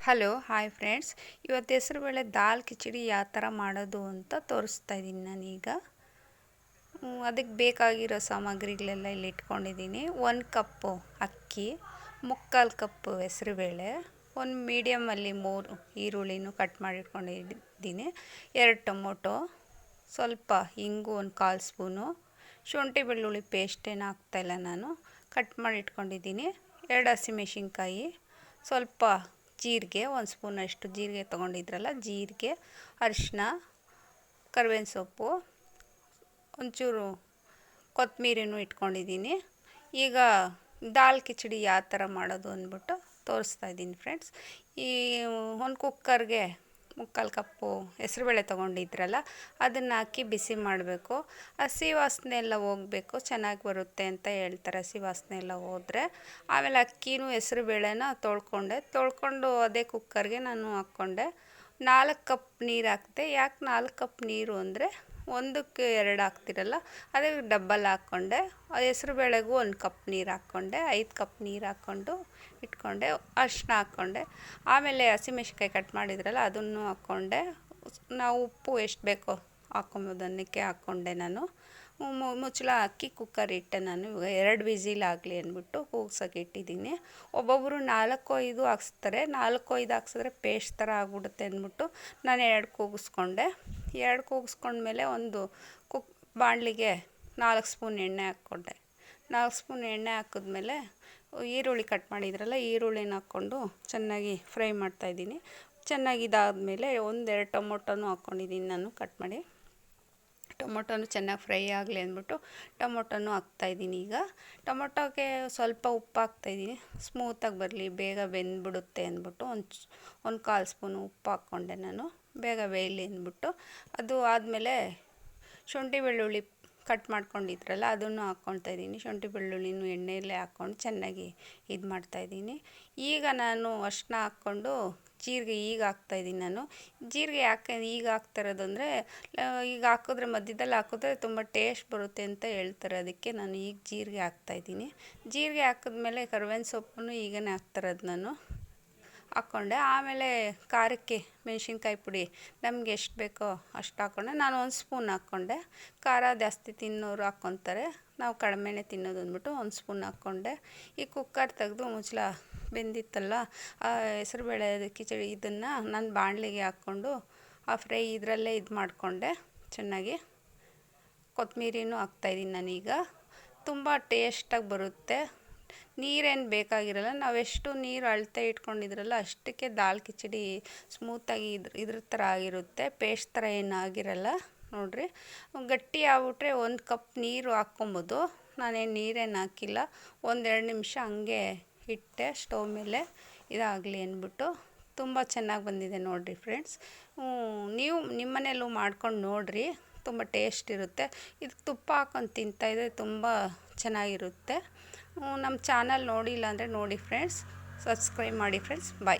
Hello hi friends, ಇವತ್ತು ಹೆಸರುಬೇಳೆ ದಾಲ್ ಕಿಚಡಿ ಯಾವ ಥರ ಮಾಡೋದು ಅಂತ ತೋರಿಸ್ತಾ ಇದ್ದೀನಿ ನಾನೀಗ. ಅದಕ್ಕೆ ಬೇಕಾಗಿರೋ ಸಾಮಗ್ರಿಗಳೆಲ್ಲ ಇಲ್ಲಿ ಇಟ್ಕೊಂಡಿದ್ದೀನಿ. 1 ಕಪ್ಪು ಅಕ್ಕಿ, 3/4 ಕಪ್ಪು ಹೆಸರುಬೇಳೆ, ಒಂದು ಮೀಡಿಯಮಲ್ಲಿ 3 ಈರುಳ್ಳಿನೂ ಕಟ್ ಮಾಡಿ ಇಟ್ಕೊಂಡಿದ್ದೀನಿ, 2 ಟೊಮೊಟೊ, ಸ್ವಲ್ಪ ಇಂಗು, 1/4 ಸ್ಪೂನು, ಶುಂಠಿ ಬೆಳ್ಳುಳ್ಳಿ ಪೇಸ್ಟ್ ಏನು ಹಾಕ್ತಾಯಿಲ್ಲ ನಾನು, ಕಟ್ ಮಾಡಿ ಇಟ್ಕೊಂಡಿದ್ದೀನಿ, 2 ಹಸಿಮೆಣಸಿನ್ಕಾಯಿ, ಸ್ವಲ್ಪ ಜೀರಿಗೆ, 1 ಸ್ಪೂನಷ್ಟು ಜೀರಿಗೆ ತೊಗೊಂಡಿದ್ರಲ್ಲ ಜೀರಿಗೆ, ಅರಿಶಿನ, ಕರಿಬೇವಿನ ಸೊಪ್ಪು, ಒಂಚೂರು ಕೊತ್ತಂಬರಿನೂ ಇಟ್ಕೊಂಡಿದ್ದೀನಿ. ಈಗ ದಾಲ್ ಕಿಚಡಿ ಯಾವ ಥರ ಮಾಡೋದು ಅಂದ್ಬಿಟ್ಟು ತೋರಿಸ್ತಾ ಇದ್ದೀನಿ ಫ್ರೆಂಡ್ಸ್. ಈ ಒಂದು ಕುಕ್ಕರ್ಗೆ 3/4 ಕಪ್ಪು ಹೆಸರುಬೇಳೆ ತೊಗೊಂಡಿದ್ರಲ್ಲ ಅದನ್ನು ಹಾಕಿ ಬಿಸಿ ಮಾಡಬೇಕು. ಹಸಿ ವಾಸನೆ ಎಲ್ಲ ಹೋಗಬೇಕು, ಚೆನ್ನಾಗಿ ಬರುತ್ತೆ ಅಂತ ಹೇಳ್ತಾರೆ ಹಸಿ ವಾಸನೆ ಎಲ್ಲ ಹೋದರೆ. ಆಮೇಲೆ ಅಕ್ಕಿನೂ ಹೆಸರುಬೇಳೆನ ತೊಳ್ಕೊಂಡು ಅದೇ ಕುಕ್ಕರ್ಗೆ ನಾನು ಹಾಕ್ಕೊಂಡೆ. 4 ಕಪ್ ನೀರು ಹಾಕಿದೆ. ಯಾಕೆ 4 ಕಪ್ ನೀರು ಅಂದರೆ 1ಕ್ಕೆ 2 ಹಾಕ್ತಿರಲ್ಲ, ಅದೇ ಡಬ್ಬಲ್ ಹಾಕ್ಕೊಂಡೆ. ಹೆಸರುಬೇಳೆಗೂ 1 ಕಪ್ ನೀರು ಹಾಕ್ಕೊಂಡೆ, 5 ಕಪ್ ನೀರು ಹಾಕ್ಕೊಂಡು ಇಟ್ಕೊಂಡೆ. ಅರಿಶಿನ ಹಾಕ್ಕೊಂಡೆ. ಆಮೇಲೆ ಹಸಿಮೆಣ್ಸಿನ್ಕಾಯಿ ಕಟ್ ಮಾಡಿದ್ರಲ್ಲ ಅದನ್ನು ಹಾಕ್ಕೊಂಡೆ. ನಾವು ಉಪ್ಪು ಎಷ್ಟು ಬೇಕೋ ಹಾಕ್ಕೊಬೋದು, ಅನ್ನಕ್ಕೆ ಹಾಕ್ಕೊಂಡೆ ನಾನು. ಮುಚ್ಚಳ ಹಾಕಿ ಕುಕ್ಕರ್ ಇಟ್ಟೆ ನಾನು. ಇವಾಗ 2 ವಿಸಿಲ್ ಆಗಲಿ ಅಂದ್ಬಿಟ್ಟು ಕೂಗ್ಸೋಕೆ ಇಟ್ಟಿದ್ದೀನಿ. ಒಬ್ಬೊಬ್ಬರು 4-5 ಹಾಕ್ಸ್ತಾರೆ. 4-5 ಹಾಕ್ಸಿದ್ರೆ ಪೇಸ್ಟ್ ಥರ ಆಗ್ಬಿಡುತ್ತೆ ಅಂದ್ಬಿಟ್ಟು ನಾನು 2 ಕೂಗಿಸ್ಕೊಂಡೆ. 2 ಕೂಗಿಸ್ಕೊಂಡ್ಮೇಲೆ ಒಂದು ಬಾಣಲಿಗೆ 4 ಸ್ಪೂನ್ ಎಣ್ಣೆ ಹಾಕ್ಕೊಂಡೆ. 4 ಸ್ಪೂನ್ ಎಣ್ಣೆ ಹಾಕಿದ್ಮೇಲೆ ಈರುಳ್ಳಿ ಕಟ್ ಮಾಡಿದ್ರಲ್ಲ ಈರುಳ್ಳಿನ ಹಾಕ್ಕೊಂಡು ಚೆನ್ನಾಗಿ ಫ್ರೈ ಮಾಡ್ತಾಯಿದ್ದೀನಿ. ಚೆನ್ನಾಗಿ ಇದಾದಮೇಲೆ 1-2 ಟೊಮೊಟೊನೂ ಹಾಕ್ಕೊಂಡಿದ್ದೀನಿ ನಾನು ಕಟ್ ಮಾಡಿ. ಟೊಮೊಟೊನು ಚೆನ್ನಾಗಿ ಫ್ರೈ ಆಗಲಿ ಅಂದ್ಬಿಟ್ಟು ಟೊಮೊಟೊನೂ ಹಾಕ್ತಾಯಿದ್ದೀನಿ. ಈಗ ಟೊಮೊಟೊಗೆ ಸ್ವಲ್ಪ ಉಪ್ಪು ಹಾಕ್ತಾಯಿದ್ದೀನಿ, ಸ್ಮೂತಾಗಿ ಬರಲಿ, ಬೇಗ ಬೆಂದ್ಬಿಡುತ್ತೆ ಅಂದ್ಬಿಟ್ಟು 1/4 ಸ್ಪೂನು ಉಪ್ಪು ಹಾಕ್ಕೊಂಡೆ ನಾನು, ಬೇಗ ಬೇಯಲಿ ಅಂದ್ಬಿಟ್ಟು. ಅದು ಆದಮೇಲೆ ಶುಂಠಿ ಬೆಳ್ಳುಳ್ಳಿ ಕಟ್ ಮಾಡ್ಕೊಂಡಿದ್ರಲ್ಲ ಅದನ್ನು ಹಾಕ್ಕೊಳ್ತಾಯಿದ್ದೀನಿ. ಶುಂಠಿ ಬೆಳ್ಳುಳ್ಳಿನೂ ಎಣ್ಣೆಯಲ್ಲೇ ಹಾಕ್ಕೊಂಡು ಚೆನ್ನಾಗಿ ಇದು ಮಾಡ್ತಾಯಿದ್ದೀನಿ. ಈಗ ನಾನು ಅರಿಶಿನ ಹಾಕ್ಕೊಂಡು ಜೀರಿಗೆ ಈಗ ಹಾಕ್ತಾಯಿದ್ದೀನಿ ನಾನು. ಜೀರಿಗೆ ಯಾಕೆ ಈಗ ಹಾಕ್ತಾಯಿರೋದು ಅಂದರೆ, ಈಗ ಹಾಕಿದ್ರೆ ಮಧ್ಯದಲ್ಲಿ ಹಾಕಿದ್ರೆ ತುಂಬ ಟೇಸ್ಟ್ ಬರುತ್ತೆ ಅಂತ ಹೇಳ್ತಾರೆ, ಅದಕ್ಕೆ ನಾನು ಈಗ ಜೀರಿಗೆ ಹಾಕ್ತಾಯಿದ್ದೀನಿ. ಜೀರಿಗೆ ಹಾಕಿದ್ಮೇಲೆ ಕರಿಬೇವಿನ ಸೊಪ್ಪನ್ನು ಈಗನೇ ಹಾಕ್ತಾಯಿರೋದು ನಾನು, ಹಾಕ್ಕೊಂಡೆ. ಆಮೇಲೆ ಖಾರಕ್ಕೆ ಮೆಣಸಿನ್ಕಾಯಿ ಪುಡಿ ನಮಗೆ ಎಷ್ಟು ಬೇಕೋ ಅಷ್ಟು ಹಾಕ್ಕೊಂಡೆ. ನಾನು 1 ಸ್ಪೂನ್ ಹಾಕ್ಕೊಂಡೆ. ಖಾರ ಜಾಸ್ತಿ ತಿನ್ನೋರು ಹಾಕ್ಕೊತಾರೆ, ನಾವು ಕಡಿಮೆನೇ ತಿನ್ನೋದು ಅಂದ್ಬಿಟ್ಟು 1 ಸ್ಪೂನ್ ಹಾಕ್ಕೊಂಡೆ. ಈ ಕುಕ್ಕರ್ ತೆಗೆದು ಮುಚ್ಚಳ ಬೆಂದಿತ್ತಲ್ಲ ಹೆಸರುಬೇಳೆ ಕಿಚಡಿ, ಇದನ್ನು ನಾನು ಬಾಣಲಿಗೆ ಹಾಕ್ಕೊಂಡು ಆ ಫ್ರೈ ಇದರಲ್ಲೇ ಇದು ಮಾಡಿಕೊಂಡೆ. ಚೆನ್ನಾಗಿ ಕೊತ್ತಂಬರಿನೂ ಹಾಕ್ತಾಯಿದ್ದೀನಿ ನಾನೀಗ. ತುಂಬ ಟೇಸ್ಟಾಗಿ ಬರುತ್ತೆ. ನೀರೇನು ಬೇಕಾಗಿರಲ್ಲ, ನಾವೆಷ್ಟು ನೀರು ಅಳತೆ ಇಟ್ಕೊಂಡಿದ್ರಲ್ಲ ಅಷ್ಟಕ್ಕೆ ದಾಲ್ ಕಿಚಡಿ ಸ್ಮೂತಾಗಿ ಇದ್ರ ಥರ ಆಗಿರುತ್ತೆ, ಪೇಸ್ಟ್ ಥರ ಏನು ಆಗಿರಲ್ಲ ನೋಡಿರಿ. ಗಟ್ಟಿ ಆಗ್ಬಿಟ್ರೆ 1 ಕಪ್ ನೀರು ಹಾಕ್ಕೊಬೋದು. ನಾನೇನು ನೀರೇನು ಹಾಕಿಲ್ಲ, 1-2 ನಿಮಿಷ ಹಂಗೆ ಇಟ್ಟೆ ಸ್ಟವ್ ಮೇಲೆ ಇದಾಗಲಿ ಅಂದ್ಬಿಟ್ಟು. ತುಂಬ ಚೆನ್ನಾಗಿ ಬಂದಿದೆ ನೋಡಿರಿ ಫ್ರೆಂಡ್ಸ್. ನೀವು ನಿಮ್ಮನೆಯಲ್ಲೂ ಮಾಡ್ಕೊಂಡು ನೋಡಿರಿ, ತುಂಬ ಟೇಸ್ಟ್ ಇರುತ್ತೆ. ಇದಕ್ಕೆ ತುಪ್ಪ ಹಾಕ್ಕೊಂಡು ತಿಂತಾಯಿದ್ರೆ ತುಂಬ ಚೆನ್ನಾಗಿರುತ್ತೆ. ನಮ್ಮ ಚಾನಲ್ ನೋಡಿಲ್ಲ ಅಂದರೆ ನೋಡಿ ಫ್ರೆಂಡ್ಸ್, ಸಬ್ಸ್ಕ್ರೈಬ್ ಮಾಡಿ ಫ್ರೆಂಡ್ಸ್. ಬಾಯ್.